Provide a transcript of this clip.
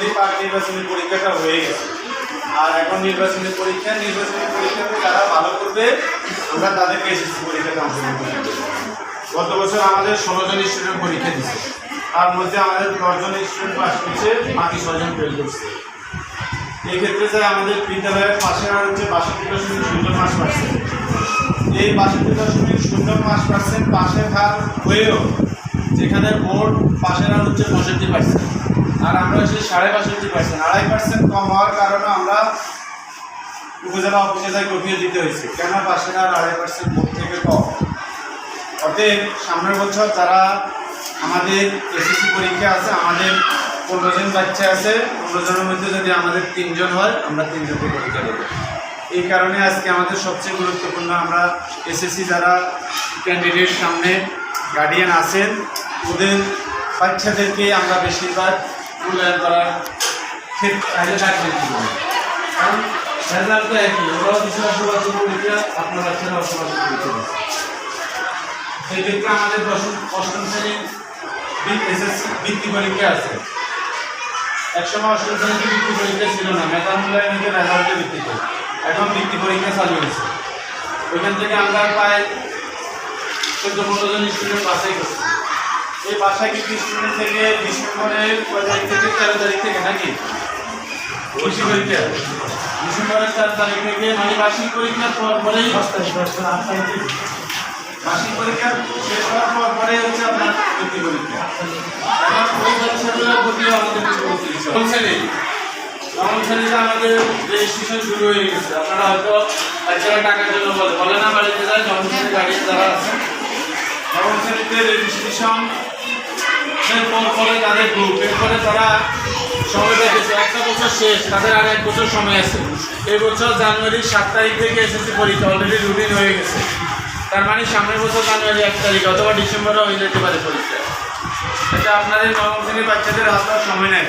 Already part নির্বাচনী পরীক্ষাটা হয়ে গেছে। আর এখন নির্বাচনী পরীক্ষাতে যারা ভালো করবে আমরা তাদেরকে এসএসসি পরীক্ষাতে অংশগ্রহণ করতে দেব। গত বছর আমাদের 16 জন স্টুডেন্ট পরীক্ষা দিচ্ছে, তার মধ্যে আমাদের 10 জন স্টুডেন্ট পাস করছে, বাকি 6 জন ফেল করছে। এই ক্ষেত্রে যে আমাদের বিদ্যালয়ের পাশের হার হচ্ছে 62.05%। এই 62.05% পাশের হার হয়েও যেখানে বোর্ড পাশের হার হচ্ছে 65%, আর আমরা হচ্ছে 65.5%, 2.5% কম হওয়ার কারণে আমরা উপজেলা অফিসে যাই কপিয়ে দিতে হয়েছে কেন পাশের হার 2.5% বোর্ড থেকে কম। অতএব সামনের বছর যারা আমাদের এসএসসি পরীক্ষা আছে, আমাদের 15 জন বাচ্চা আছে, 15 জনের মধ্যে যদি আমাদের 3 জন হয় আমরা 3 জনকে পরীক্ষা দেবো। এই কারণে আজকে আমাদের সবচেয়ে গুরুত্বপূর্ণ আমরা এসএসসি যারা ক্যান্ডিডেট সামনে গার্ডিয়ান আছেন ওদের বাচ্চাদেরকে আমরা বেশিরভাগ মূল্যায়ন করার ক্ষেত্রে থাকবেন, কারণ রেজাল্ট তো একই, ওরাও কিছু অসুবাসী পরীক্ষা, আপনার বাচ্চারা অসুবাসী পরীক্ষা দিচ্ছে। সেই ক্ষেত্রে আমাদের 8ম শ্রেণীর এসএসসি বৃত্তি পরীক্ষা আছে। একসময় 8ম শ্রেণীতে বৃত্তি পরীক্ষা ছিল না, মেধা মূল্যায়নের রেজাল্টের ভিত্তিতে, এখন বৃত্তি পরীক্ষা চালু হয়েছে। ওইখান থেকে আমরা প্রায় 14-15 জন স্টুডেন্ট বাছাই করছি। এই বাসায় কিন্তু স্টুডেন্ট থেকে ডিসেম্বরের 6 তারিখ থেকে 13 তারিখ থেকে নাকি বৃত্তি পরীক্ষা, ডিসেম্বরের 4 তারিখ থেকে মানে বার্ষিক পরীক্ষার পরেই বার্ষিক পরীক্ষা শেষ হওয়ার পরে হচ্ছে আপনার বৃত্তি পরীক্ষা। এখন ওই বাচ্চাগুলোর প্রতিও আমাদের নবম শ্রেণীতে আমাদের রেজিস্ট্রেশন শুরু হয়ে গেছে। আপনারা হয়তো বাচ্চারা টাকার জন্য বলে না বাড়িতে যায়, নবম শ্রেণীর গার্ডিয়ান যারা আছে নবম শ্রেণীতে রেজিস্ট্রেশন পরে তাদের গ্রুপ, এরপরে তারা সময় দেখেছে 1 বছর শেষ, তাদের আর 1 বছর সময় আছে। এই বছর জানুয়ারির 7 তারিখ থেকে এসএসসি পরীক্ষা অলরেডি রুটিন হয়ে গেছে। তার মানে সামনের বছর জানুয়ারি 1 তারিখ অথবা ডিসেম্বরে হয়ে যেতে পারে পরীক্ষা। এটা আপনাদের নবম শ্রেণীর বাচ্চাদের হাতে সময় নেয়।